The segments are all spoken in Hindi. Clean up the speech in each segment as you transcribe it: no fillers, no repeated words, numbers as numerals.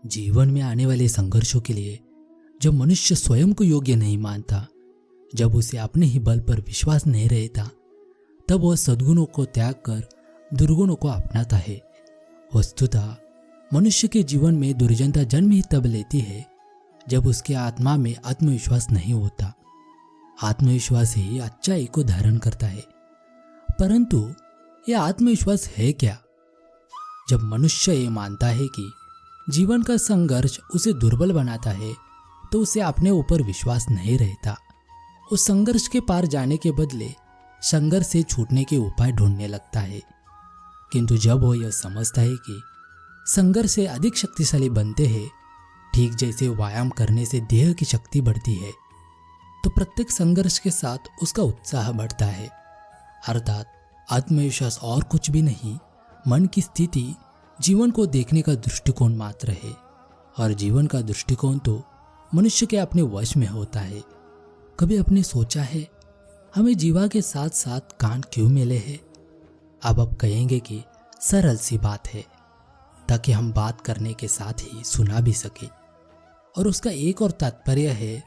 जीवन में आने वाले संघर्षों के लिए जब मनुष्य स्वयं को योग्य नहीं मानता, जब उसे अपने ही बल पर विश्वास नहीं रहता, तब वह सद्गुणों को त्याग कर दुर्गुणों को अपनाता है। वस्तुतः मनुष्य के जीवन में दुर्जनता जन्म ही तब लेती है जब उसके आत्मा में आत्मविश्वास नहीं होता। आत्मविश्वास ही अच्छाई को धारण करता है। परंतु यह आत्मविश्वास है क्या? जब मनुष्य ये मानता है कि जीवन का संघर्ष उसे दुर्बल बनाता है, तो उसे अपने ऊपर विश्वास नहीं रहता। उस संघर्ष के पार जाने के बदले संघर्ष से छूटने के उपाय ढूंढने लगता है। किंतु जब वह यह समझता है कि संघर्ष से अधिक शक्तिशाली बनते हैं, ठीक जैसे व्यायाम करने से देह की शक्ति बढ़ती है, तो प्रत्येक संघर्ष के साथ उसका उत्साह बढ़ता है। अर्थात आत्मविश्वास और कुछ भी नहीं, मन की स्थिति जीवन को देखने का दृष्टिकोण मात्र है। और जीवन का दृष्टिकोण तो मनुष्य के अपने वश में होता है। कभी आपने सोचा है हमें जीवा के साथ साथ कान क्यों मिले हैं? अब आप कहेंगे कि सरल सी बात है, ताकि हम बात करने के साथ ही सुना भी सके। और उसका एक और तात्पर्य है,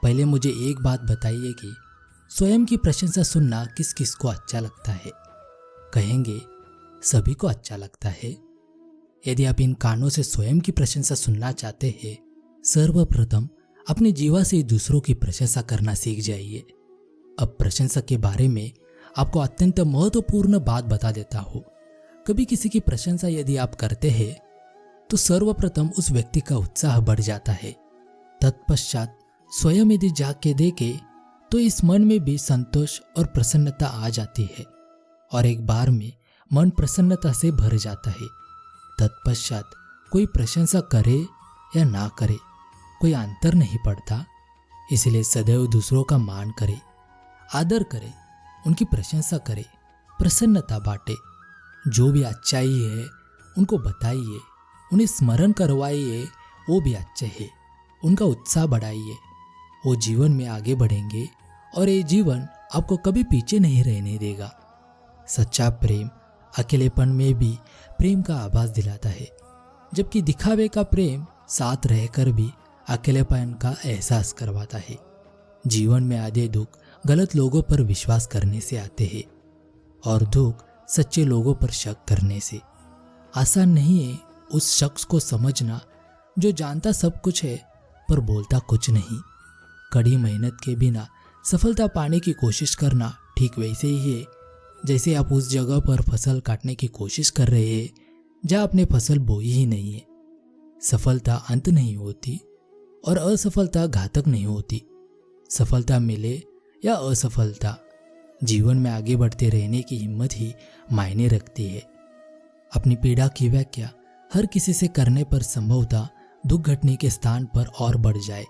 पहले मुझे एक बात बताइए कि स्वयं की प्रशंसा सुनना किस किस को अच्छा लगता है? कहेंगे सभी को अच्छा लगता है। यदि आप इन कानों से स्वयं की प्रशंसा सुनना चाहते हैं, सर्वप्रथम अपने जीवा से दूसरों की प्रशंसा करना सीख जाइए। अब प्रशंसा के बारे में आपको अत्यंत महत्वपूर्ण बात बता देता हूँ। कभी किसी की प्रशंसा यदि आप करते हैं, तो सर्वप्रथम उस व्यक्ति का उत्साह बढ़ जाता है। तत्पश्चात स्वयं यदि जाग के देखे, तो इस मन में भी संतोष और प्रसन्नता आ जाती है और एक बार में मन प्रसन्नता से भर जाता है। तत्पश्चात कोई प्रशंसा करे या ना करे, कोई अंतर नहीं पड़ता। इसलिए सदैव दूसरों का मान करे, आदर करे, उनकी प्रशंसा करे, प्रसन्नता बांटे। जो भी अच्छाई है उनको बताइए, उन्हें स्मरण करवाइए, वो भी अच्छे हैं, उनका उत्साह बढ़ाइए। वो जीवन में आगे बढ़ेंगे और ये जीवन आपको कभी पीछे नहीं रहने देगा। सच्चा प्रेम अकेलेपन में भी प्रेम का आभास दिलाता है, जबकि दिखावे का प्रेम साथ रहकर भी अकेलेपन का एहसास करवाता है। जीवन में आधे दुख गलत लोगों पर विश्वास करने से आते हैं और दुख सच्चे लोगों पर शक करने से। आसान नहीं है उस शख्स को समझना जो जानता सब कुछ है पर बोलता कुछ नहीं। कड़ी मेहनत के बिना सफलता पाने की कोशिश करना ठीक वैसे ही है जैसे आप उस जगह पर फसल काटने की कोशिश कर रहे हैं जहाँ आपने फसल बोई ही नहीं है। सफलता अंत नहीं होती और असफलता घातक नहीं होती। सफलता मिले या असफलता, जीवन में आगे बढ़ते रहने की हिम्मत ही मायने रखती है। अपनी पीड़ा की व्याख्या हर किसी से करने पर संभवतः दुख घटने के स्थान पर और बढ़ जाए,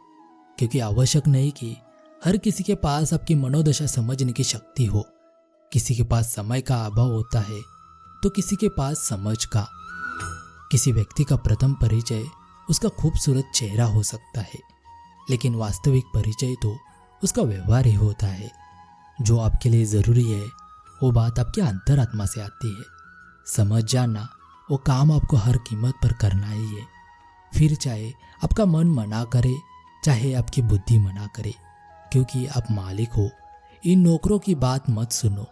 क्योंकि आवश्यक नहीं कि हर किसी के पास आपकी मनोदशा समझने की शक्ति हो। किसी के पास समय का अभाव होता है तो किसी के पास समझ का। किसी व्यक्ति का प्रथम परिचय उसका खूबसूरत चेहरा हो सकता है, लेकिन वास्तविक परिचय तो उसका व्यवहार ही होता है। जो आपके लिए ज़रूरी है वो बात आपके अंतरात्मा से आती है। समझ जाना वो काम आपको हर कीमत पर करना ही है, फिर चाहे आपका मन मना करे चाहे आपकी बुद्धि मना करे, क्योंकि आप मालिक हो। इन नौकरों की बात मत सुनो।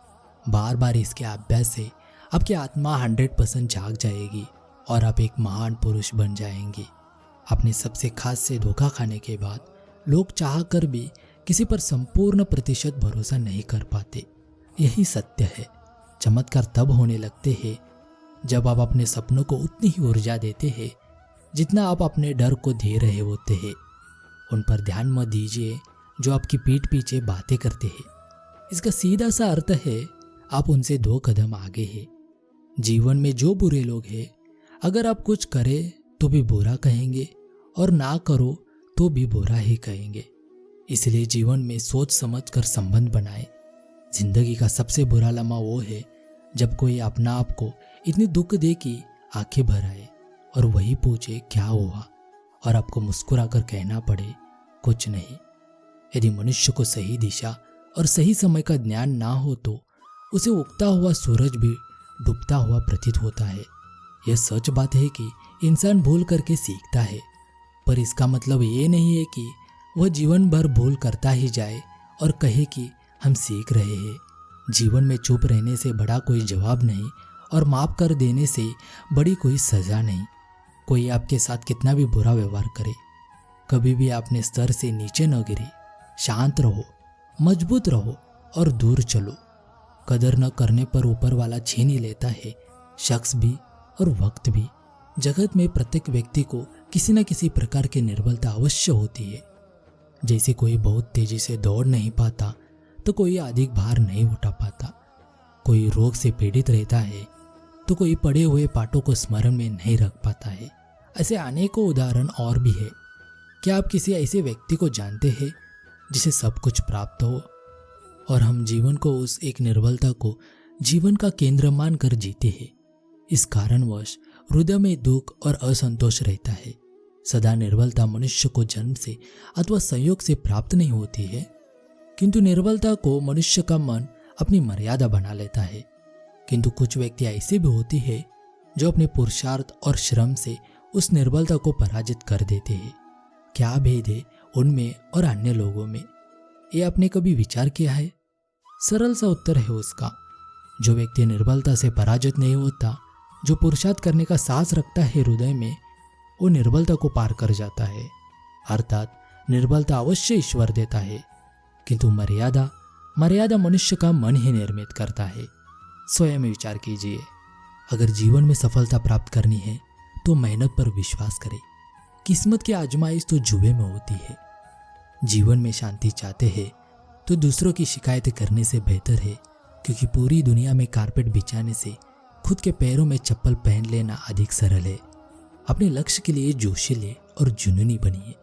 बार बार इसके अभ्यास से आपकी आत्मा 100% जाग जाएगी और आप एक महान पुरुष बन जाएंगे। अपने सबसे खास से धोखा खाने के बाद लोग चाह कर भी किसी पर संपूर्ण प्रतिशत भरोसा नहीं कर पाते। यही सत्य है। चमत्कार तब होने लगते हैं जब आप अपने सपनों को उतनी ही ऊर्जा देते हैं जितना आप अपने डर को दे रहे होते हैं। उन पर ध्यान मत दीजिए जो आपकी पीठ पीछे बातें करते हैं। इसका सीधा सा अर्थ है आप उनसे 2 कदम आगे हैं। जीवन में जो बुरे लोग हैं, अगर आप कुछ करें तो भी बुरा कहेंगे और ना करो तो भी बुरा ही कहेंगे। इसलिए जीवन में सोच समझ कर संबंध बनाएं। जिंदगी का सबसे बुरा लम्हा वो है जब कोई अपना आप को इतनी दुख दे कि आंखें भर आए और वही पूछे क्या हुआ, और आपको मुस्कुराकर कहना पड़े कुछ नहीं। यदि मनुष्य को सही दिशा और सही समय का ज्ञान ना हो तो उसे उगता हुआ सूरज भी डूबता हुआ प्रतीत होता है। यह सच बात है कि इंसान भूल करके सीखता है, पर इसका मतलब ये नहीं है कि वह जीवन भर भूल करता ही जाए और कहे कि हम सीख रहे हैं। जीवन में चुप रहने से बड़ा कोई जवाब नहीं और माफ कर देने से बड़ी कोई सजा नहीं। कोई आपके साथ कितना भी बुरा व्यवहार करे, कभी भी अपने स्तर से नीचे न गिरे। शांत रहो, मजबूत रहो और दूर चलो। कदर न करने पर ऊपर वाला छीन ही लेता है, शख्स भी और वक्त भी। जगत में प्रत्येक व्यक्ति को किसी न किसी प्रकार की निर्बलता अवश्य होती है। जैसे कोई बहुत तेजी से दौड़ नहीं पाता तो कोई अधिक भार नहीं उठा पाता, कोई रोग से पीड़ित रहता है तो कोई पड़े हुए पाठों को स्मरण में नहीं रख पाता है। ऐसे अनेकों उदाहरण और भी है। क्या आप किसी ऐसे व्यक्ति को जानते हैं जिसे सब कुछ प्राप्त हो और हम जीवन को उस एक निर्बलता को जीवन का केंद्र मानकर जीते हैं? इस कारणवश हृदय में दुख और असंतोष रहता है। सदा निर्बलता मनुष्य को जन्म से अथवा संयोग से प्राप्त नहीं होती है, किंतु निर्बलता को मनुष्य का मन अपनी मर्यादा बना लेता है। किंतु कुछ व्यक्ति ऐसे भी होते हैं जो अपने पुरुषार्थ और श्रम से उस निर्बलता को पराजित कर देते हैं। क्या भेद है उनमें और अन्य लोगों में? ये आपने कभी विचार किया है? सरल सा उत्तर है उसका, जो व्यक्ति निर्बलता से पराजित नहीं होता, जो पुरुषार्थ करने का साहस रखता है हृदय में, वो निर्बलता को पार कर जाता है। अर्थात निर्बलता अवश्य ईश्वर देता है, किंतु मर्यादा मनुष्य का मन ही निर्मित करता है। स्वयं विचार कीजिए, अगर जीवन में सफलता प्राप्त करनी है तो मेहनत पर विश्वास करें। किस्मत की आजमाइश तो जुए में होती है। जीवन में शांति चाहते हैं तो दूसरों की शिकायतें करने से बेहतर है, क्योंकि पूरी दुनिया में कारपेट बिछाने से खुद के पैरों में चप्पल पहन लेना अधिक सरल है। अपने लक्ष्य के लिए जोशीले और जुनूनी बनिए।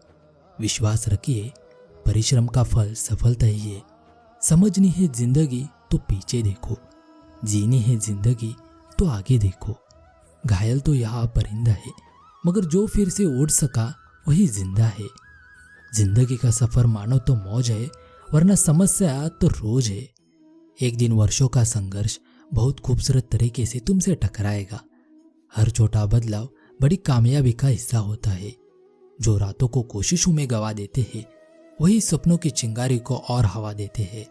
विश्वास रखिए, परिश्रम का फल सफलता ही है। समझनी है जिंदगी तो पीछे देखो, जीनी है जिंदगी तो आगे देखो। घायल तो यहाँ परिंदा है, मगर जो फिर से उड़ सका वही जिंदा है। जिंदगी का सफर मानो तो मौज है, वरना समस्या तो रोज है। एक दिन वर्षों का संघर्ष बहुत खूबसूरत तरीके से तुमसे टकराएगा। हर छोटा बदलाव बड़ी कामयाबी का हिस्सा होता है। जो रातों को कोशिशों में गवा देते हैं, वही सपनों की चिंगारी को और हवा देते हैं।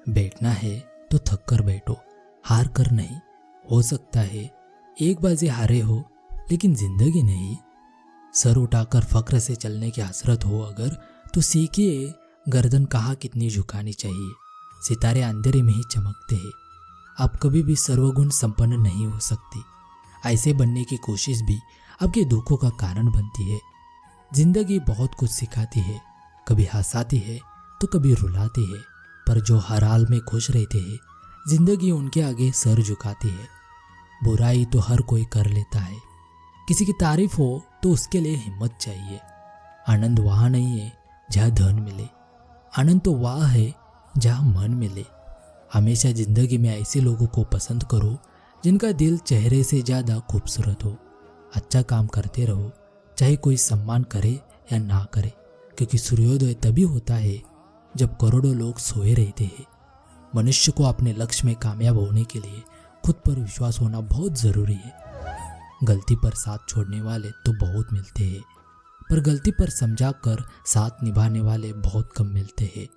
बैठना है तो थक कर बैठो, हार कर नहीं। हो सकता है एक बाजी हारे हो, लेकिन जिंदगी नहीं। सर उठाकर फक्र से चलने की हसरत हो अगर, तो सीखिए गर्दन कहाँ कितनी झुकानी चाहिए। सितारे अंधेरे में ही चमकते हैं। आप कभी भी सर्वगुण संपन्न नहीं हो सकते। ऐसे बनने की कोशिश भी आपके दुखों का कारण बनती है। जिंदगी बहुत कुछ सिखाती है, कभी हंसाती है तो कभी रुलाती है, पर जो हर हाल में खुश रहते हैं, जिंदगी उनके आगे सर झुकाती है। बुराई तो हर कोई कर लेता है। किसी की तारीफ हो तो उसके लिए हिम्मत चाहिए। आनंद वहाँ नहीं है जहाँ धन मिले, आनंद तो वहाँ है जहाँ मन मिले। हमेशा जिंदगी में ऐसे लोगों को पसंद करो जिनका दिल चेहरे से ज़्यादा खूबसूरत हो। अच्छा काम करते रहो, चाहे कोई सम्मान करे या ना करे, क्योंकि सूर्योदय तभी होता है जब करोड़ों लोग सोए रहते हैं। मनुष्य को अपने लक्ष्य में कामयाब होने के लिए खुद पर विश्वास होना बहुत ज़रूरी है। गलती पर साथ छोड़ने वाले तो बहुत मिलते हैं, पर गलती पर समझा कर साथ निभाने वाले बहुत कम मिलते हैं।